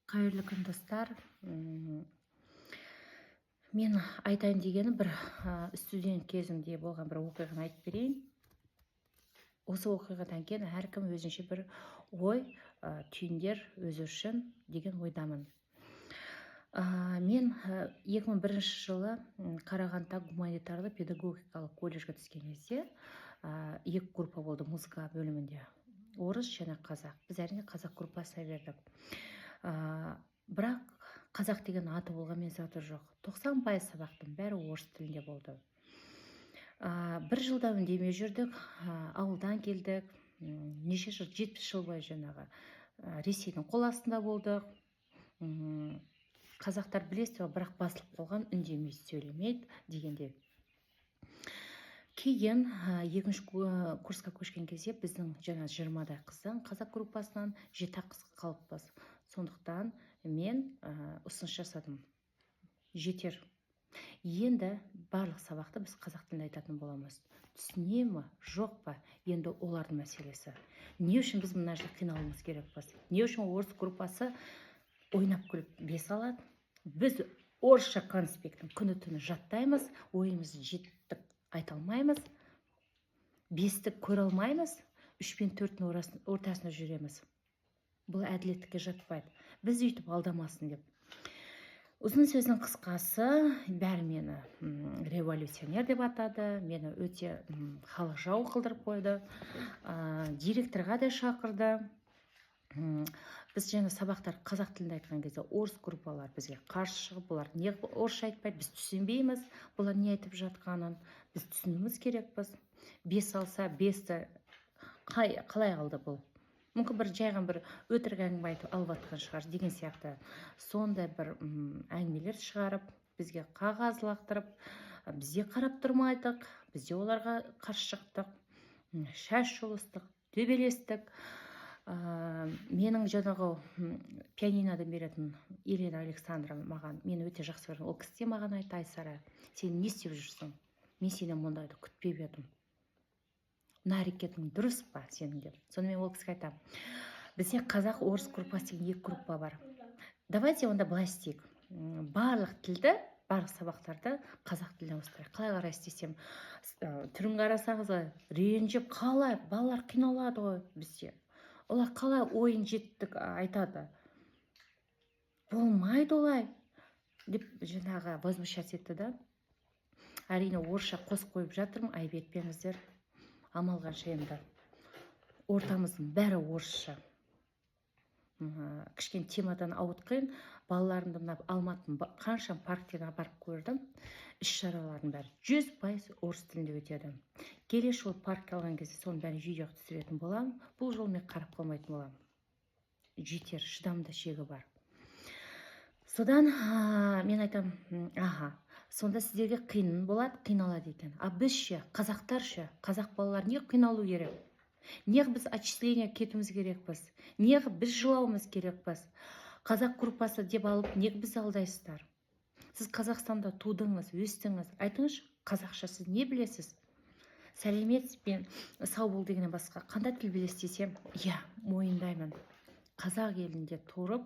Қайырлы күн достар. Мен айтайын дегенім бір студент кезімде болған бір оқиғаны айтып берейін. Осы оқиғадан кейін әркім өзінше бір ой, түйіндер өзі үшін деген ойдамын. Мен 2001 жылы Қарағандыда гуманитарлы педагогикалық колледжге түскен кезде екі группа болды музыка бөлімінде. Орыс және қазақ. Біз әрине қазақ группасына бердік. Бірақ қазақ деген аты болғанмен заты жоқ. 90% сабақтың бәрі орыс тілінде болды. Бір жылда үндемей жүрдік, ауылдан келдік, неше жыл, 70 жыл бойы жаңағы Ресейдің қол астында болдық. Қазақтар білесіз, бірақ басылып қалған, үндемей сөйлемейді дегенде. Кейін екінші курсқа көшкен кезде біздің жаңа 20-дай қыздан қазақ группасынан 7 қыз қалыппыз. Сондықтан мен ұсыныс жасадым. Жетер. Енді барлық сабақты біз қазақ тілінде айтатын боламыз. Түсіне ме, жоқ па? Енді олардың мәселесі. Не үшін біз мына жерде қиналуымыз керекпіз? Не үшін орыс группасы ойнап күліп бес алады? Біз орысша конспекттің күні-түні жаттаймыз, ойымызды жеттік айта алмаймыз, бесті көре алмаймыз, 3 пен 4-дің ортасында жүреміз. Бұл әділеттікке жатпайды. Біз үйтіп алдамасын деп. Ұзын сөздің қысқасы, бәрі мені революционер деп атады, мені өте халық жау қылдырып қойды, директорға да шақырды. Біз жаңа сабақтар қазақ тілінде айтқан кезде орыс группалар бізге қарсы шығып, бұлар не орысша айтпайды, біз түсінбейміз, бұлар не айтып жатқанын, біз түсінуіміз керекпіз. 5 алса 5-ті қалай алды бұл? Мүмкін бір жайған бір өтірік әңгіме айтып алып жатқан шығар деген сияқты. Сондай бір әңгімелер шығарып, бізге қағаз лақтырып, бізде қарап тұрмайдық, бізде оларға қарсы шықтық, шаш жұлыстық, төбелестік. Менің жаңағы пианинодан беретін Елена Александровна маған, мен өте жақсы көрдім. Ол кісі де маған айтты: Айсара, сен не істеп жүрсің? Мен сенен мұндайды күтпеп едім. Мына әрекетің дұрыс па сенің деп. Сонымен ол кісіге айтамын: бізде қазақ орыс группасы деген екі группа бар. Давайте онда былай істейік. Барлық тілді, барлық сабақтарды қазақ тіліне ауыстырайық. Қалай қарайсыз десем, түрін қарасаңыз ренжіп, қалай балалар қиналады ғой бізде. Олар қалай ойын жеттік айтады. Болмайды олай деп жаңағы возмущаться етті да. Әрине орысша қосып қойып жатырмын, айып етпеңіздер. Амал қанша енді. Ортамыздың бәрі орысша. Кішкене темадан ауытқиын, балаларымды мына Алматының қанша парктеріне барып көрдім. Іс-шаралардың бәрі 100% орыс тілінде өтеді. Келесі жолы паркке алған кезде соның бәрін видеоға түсіретін боламын. Бұл жолы мен қарап қалмайтын боламын. Жетер, шыдамда шегі бар. Содан мен айтам, сонда сіздерге қиын болады, қиналады екен. Біз ше, қазақтар ше, қазақ балалар не қиналу керек? Неғып біз отчисление кетуіміз керекпіз? Неғып біз жылауымыз керекпіз? Қазақ группасы деп алып, неғып біз алдайсыздар? Сіз Қазақстанда тудыңыз, өстіңіз. Айтыңыз, қазақша сіз не білесіз? Сәлеметсіз бен сау бол дегеннен басқа қандай тіл білесіз десем, мойындаймын. Қазақ елінде тұрып,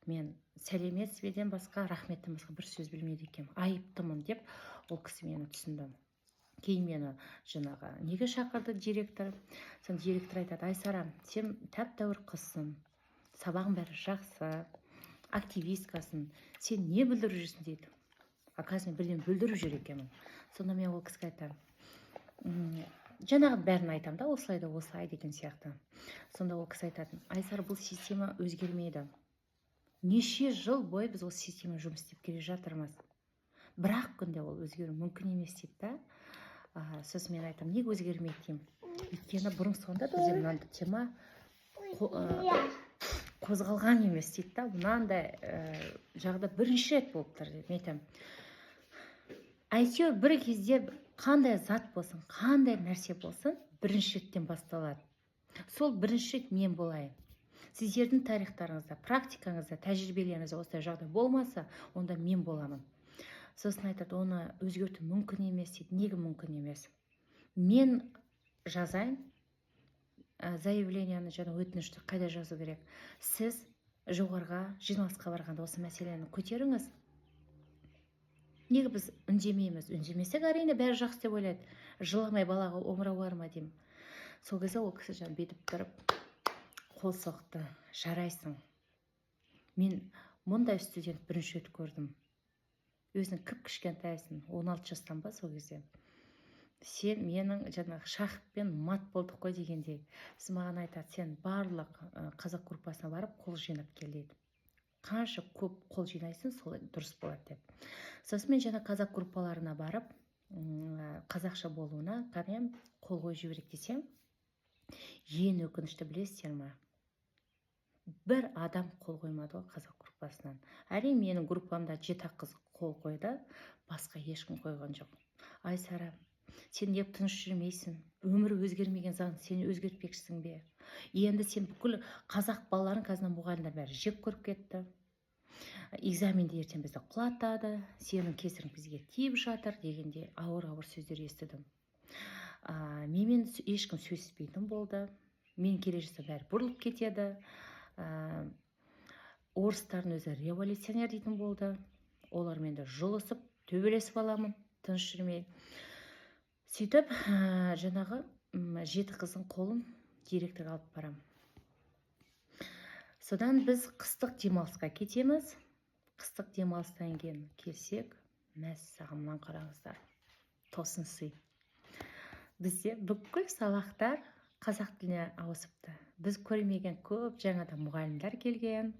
мен сәлеметсіз беден басқа, рахметтен басқа бір сөз білмейді екенмін. Айыптымын деп ол кісі мені түсінді. Кейін мені жаңағы неге шақырды директор? Сон директор айтады: Айсара, сен тәп-тәуір қызсың, сабағың бәрі жақсы, активисткасың, сен не бүлдіріп жүрсің дейді. Оказывается, мен бірден бүлдіріп жүр екенмін. Сонда мен ол кісіге айтамын, жаңағы бәрін айтамын да, осылай да осылай деген сияқты. Сонда ол кісі айтады: Айсара, бұл система өзгермейді. Неше жыл бойы біз осы система жұмыс істеп келе жатырмыз. Бірақ күнде ол өзгеру мүмкін емес дейді да. Сосын мен айтамын, неге өзгермейді деймін. Өйткені бұрын сонда бізде мынандай тема қозғалған емес дейді да. Мынандай жағда бірінші рет болып тұр деп. Мен айтамын, әйтеуір бір кезде қандай зат болсын, қандай нәрсе болсын, бірінші реттен басталады. Сол бірінші рет мен болайын. Сіздердің тарихтарыңызда, практикаңызда, тәжірибелеріңізде осындай жағдай болмаса, онда мен боламын. Сосын айтады, оны өзгерту мүмкін емес дейді. Неге мүмкін емес? Мен жазайын, заявленияны, өтінішті қайда жазу керек? Сіз жоғарыға жиналысқа барғанда осы мәселені көтеріңіз. Неге біз үндемейміз? Үндемесек әрине бәрі жақсы деп ойлайды. Жыламай балаға омырау бар ма деймін. Сол кезде ол кісі жаңа бүйтіп тұрып қол соқты. Жарайсың. Мен мұндай студент бірінші рет көрдім. Өзің кішкентайсың, 16 жастан ба сол кезде. Сен менің жаңағы шахпен мат болдық қой дегендей. Сіз маған айтады, сен барлық қазақ группасына барып қол жинап кел дейді. Қанша көп қол жинайсың, солай дұрыс болады деп. Сосын мен жаңа қазақ группаларына барып, қазақша болуына қанем қол қойып жіберейік десем, ең өкінішті білесіздер ме? Бір адам қол қоймады ғой қазақ группасынан. Әрине менің группамда 7 қыз қол қойды, басқа ешкім қойған жоқ. Айсара, сен неғып тыныш жүрмейсің? Өмірі өзгермеген заң, сен өзгертпекшісің бе? Енді сен бүкіл қазақ балаларын қазір мұғалімдер бәрі жек көріп кетті. Экзаменде ертең бізді құлатады, сенің кесірің бізге тиіп жатыр дегенде ауыр-ауыр сөздер естідім. Менімен ешкім сөйлеспейтін болды. Мен келе жатса бәрі бұрылып кетеді. Орыстардың өзі революционер дейтін болды. Олармен де жұлысып, төбелесіп аламын, тыныш жүрмей. Сөйтіп, жаңағы 7 қыздың қолын директорға алып барам. Содан біз қыстық демалысқа кетеміз. Қыстық демалыстан кейін келсек, мәссағымнан қараңыздар. Тосын сый. Бізде бүкіл сабақтар қазақ тіліне ауысыпты. Біз көрмеген көп жаңадан мұғалімдер келген.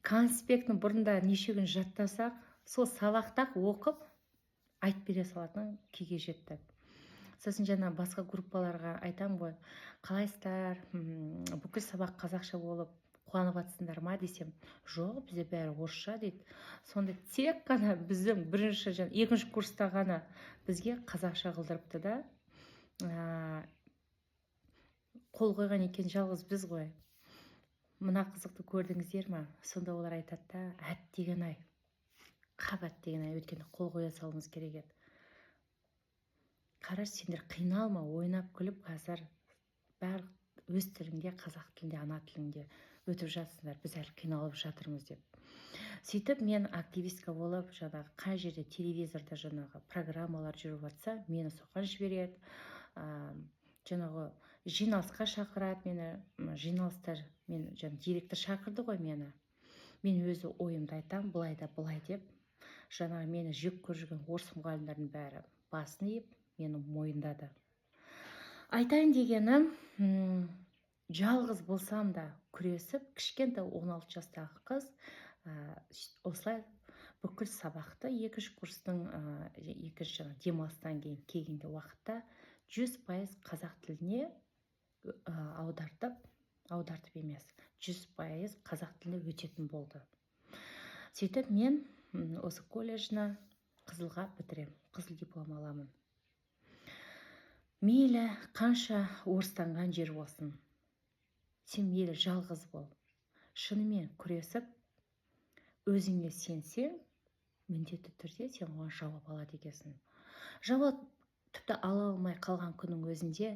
Конспектін бұрында неше күн жаттасақ, сол сабақта оқып айтып бере салатын күйге жетті. Сосын жаңа басқа группаларға айтам ғой, қалайсыздар, бүкіл сабақ қазақша болып қуанып жатсыңдар ма десем, жоқ, бізде бәрі орысша дейді. Сонда тек қана біздің екінші курста ғана бізге қазақша қылдырыпты да. Қол қойған екен жалғыз біз ғой. Мына қызықты көрдіңіздер ма? Сонда олар айтады да, әттеген ай, қабат деген ай, өткенде қол қоя салуымыз керек еді. Қараш, сендер қиналма, ойнап күліп қазір бәрі өз тілінде, қазақ тілінде, ана тілінде өтіп жатсыңдар, біз әлі қиналып жатырмыз деп. Сөйтіп мен активистка болып, жаңағы қай жерде телевизорда жаңағы программалар жүріп жатса, мені соған жібереді. Жаңағы жиналысқа шақырады мені, жиналыстар, мен жаңа директор шақырды ғой мені. Мен өзі ойымды айтам, былай да былай деп. Жаңағы мені жек көріп жүрген орыс мұғалімдердің бәрі басын иіп, мені мойындады. Айтайын дегенім, жалғыз болсам да күресіп, кішкентай 16 жастағы қыз осылай бүкіл сабақты екінші курстың екінші демалыстан кейін келгенде уақытта 100% қазақ тіліне аудартып емес, 100% қазақ тіліне өтетін болды. Сөйтіп мен осы колледжні қызылға бітірем, қызыл диплом аламын. Мейлі қанша орыстанған жер болсын, сен мейлі жалғыз бол, шынымен күресіп, өзіңе сенсең, міндетті түрде сен оған жауап алады екенсің. Жауап тіпті ала алмай қалған күннің өзінде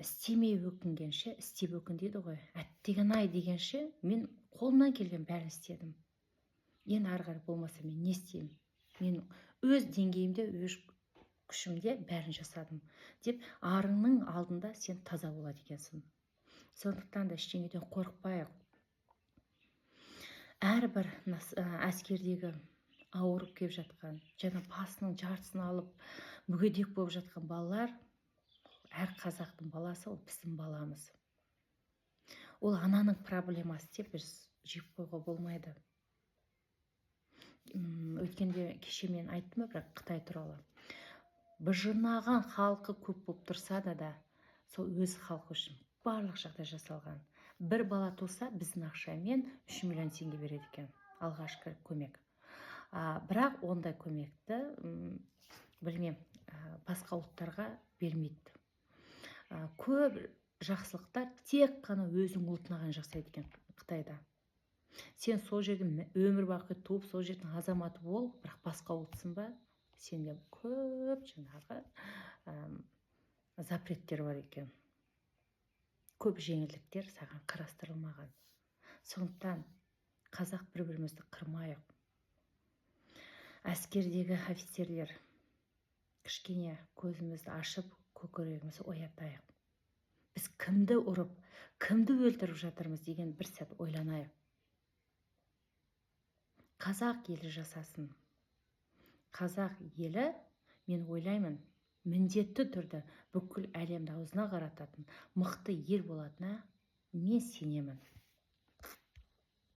істемей өкінгенше, істеп өкін дейді ғой, әттеген ай дегенше, мен қолымнан келген бәрін істедім. Енді ары қарай болмаса мен не істеймін? Мен өз деңгейімде, өз күшімде бәрін жасадым деп, арыңның алдында сен таза болады екенсің. Сондықтан да ештеңеден қорықпайық. Әрбір әскердегі ауырып келіп жатқан, жаңа басының жартысын алып мүгедек болып жатқан балалар, әр қазақтың баласы, ол біздің баламыз. Ол ананың проблемасы деп біз жеп қойға болмайды. Өткенде кеше мен айттым бірақ Қытай туралы. Быжынаған халқы көп болып тұрса да, сол өз халқы үшін барлық жағдай жасалған. Бір бала туса, біздің ақшамен 3 миллион теңге береді екен, алғашқы көмек. Бірақ ондай көмекті, білмем, басқа ұлттарға бермейді. Көп жақсылықтар тек қана өзің ұлтына ғана жасайды екен Қытайда. Сен сол жерде өмір бақи туып, сол жердің азаматы бол, бірақ басқа ұлтсың ба, сенде көп жаңағы запреттер бар екен. көп жеңілдіктер саған қарастырылмаған. Сондықтан қазақ бір-бірімізді қырмайық. Әскердегі офицерлер кішкене көзімізді ашып, көкірегімізді оятайық. Біз кімді ұрып, кімді өлтіріп жатырмыз деген бір сәт ойланайық. Қазақ елі жасасын. Қазақ елі, мен ойлаймын, міндетті түрді бүкіл әлемді аузына қарататын мықты ел болатынына мен сенемін.